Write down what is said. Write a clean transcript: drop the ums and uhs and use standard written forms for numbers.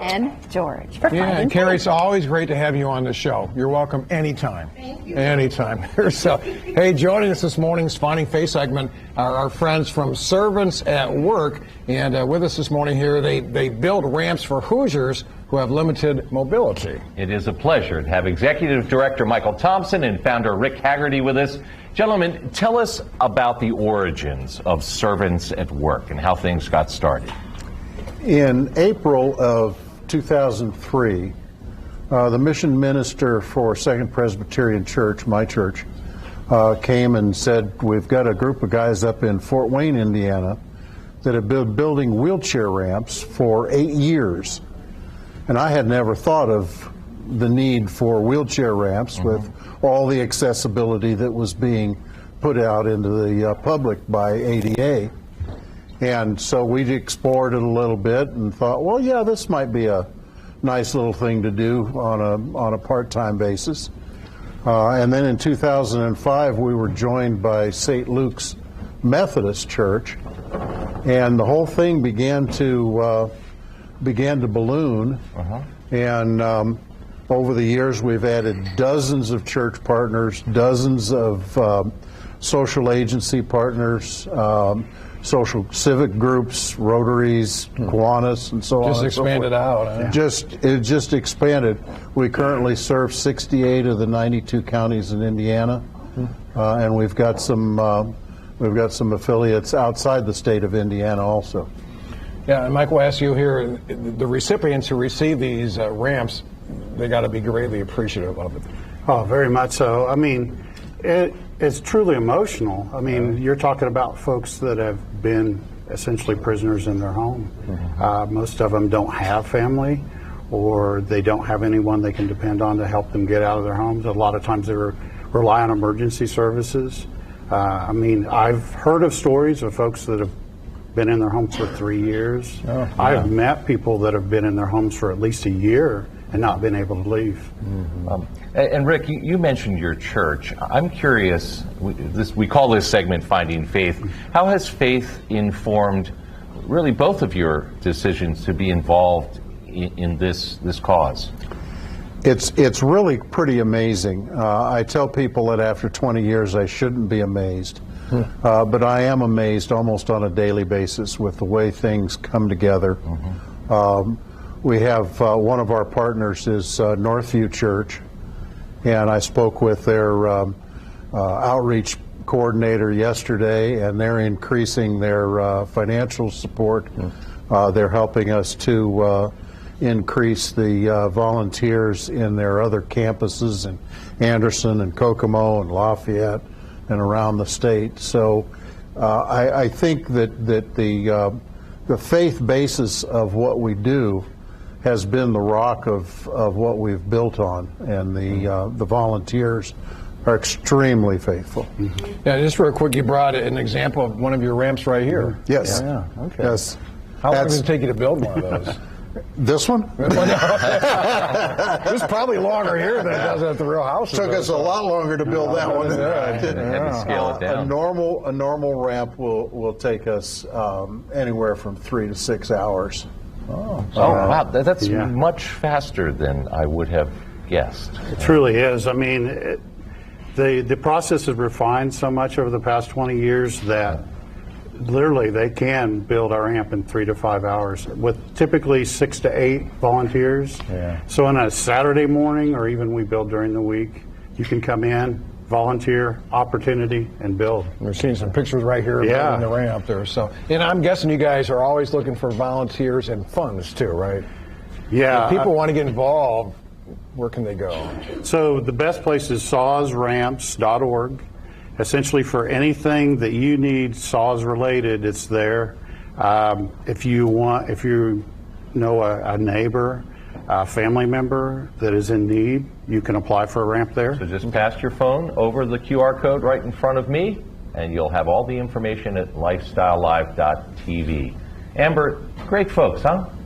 and George for Yeah, Five and and Carrie, Five. it's always great to have you on the show. You're welcome anytime. Thank you. Anytime. So, hey, joining us this morning's Finding Faith segment are our friends from Servants at Work. And with us this morning here, they build ramps for Hoosiers who have limited mobility. It is a pleasure to have Executive Director Michael Thompson and founder Rick Haggerty with us. Gentlemen, tell us about the origins of Servants at Work and how things got started. In April of 2003, the mission minister for Second Presbyterian Church, my church, came and said, we've got a group of guys up in Fort Wayne, Indiana, that have been building wheelchair ramps for 8 years. And I had never thought of the need for wheelchair ramps with all the accessibility that was being put out into the public by ADA. And so we explored it a little bit and thought, well, yeah, this might be a nice little thing to do on a part-time basis. And then in 2005, we were joined by St. Luke's Methodist Church, and the whole thing began to balloon. And over the years, we've added dozens of church partners, dozens of social agency partners, social civic groups, Rotaries, Kiwanis, and so on. Just expanded out. Huh? It just expanded. We currently serve 68 of the 92 counties in Indiana, and we've got some affiliates outside the state of Indiana also. Yeah, and Michael asked you here, the recipients who receive these ramps, they got to be greatly appreciative of it. Oh, very much so. I mean, it's truly emotional. I mean, you're talking about folks that have been essentially prisoners in their home. Most of them don't have family, or they don't have anyone they can depend on to help them get out of their homes. A lot of times they rely on emergency services. I mean, I've heard of stories of folks that have been in their homes for 3 years. I've met people that have been in their homes for at least a year and not been able to leave. And Rick, you mentioned your church. I'm curious, we call this segment Finding Faith. How has faith informed really both of your decisions to be involved in this cause? It's really pretty amazing. I tell people that after 20 years I shouldn't be amazed, but I am amazed almost on a daily basis with the way things come together. We have one of our partners is Northview Church, and I spoke with their outreach coordinator yesterday, and they're increasing their financial support. They're helping us to increase the volunteers in their other campuses in Anderson and Kokomo and Lafayette and around the state. So I think that the faith basis of what we do has been the rock of what we've built on, and the volunteers are extremely faithful. Yeah, just real quick, you brought an example of one of your ramps right here. Yes. Yeah, okay. Yes. How long did it take you to build one of those? This one? It's probably longer here than it does at the real house. Took us a lot longer to build that one. Had to scale it down. A normal ramp will take us anywhere from 3 to 6 hours. Oh, wow, that's much faster than I would have guessed. It truly is. I mean, the process has refined so much over the past 20 years that literally they can build our ramp in 3 to 5 hours with typically 6 to 8 volunteers. So on a Saturday morning, or even we build during the week, you can come in, volunteer, opportunity, and build. We're seeing some pictures right here of building the ramp there. So, and I'm guessing you guys are always looking for volunteers and funds too, right? Yeah. If people want to get involved, where can they go? So the best place is sawsramps.org. Essentially, for anything that you need SAWS related, it's there. If you know a neighbor, a family member that is in need, you can apply for a ramp there. So just pass your phone over the QR code right in front of me, and you'll have all the information at lifestylelive.tv. Amber, great folks, huh?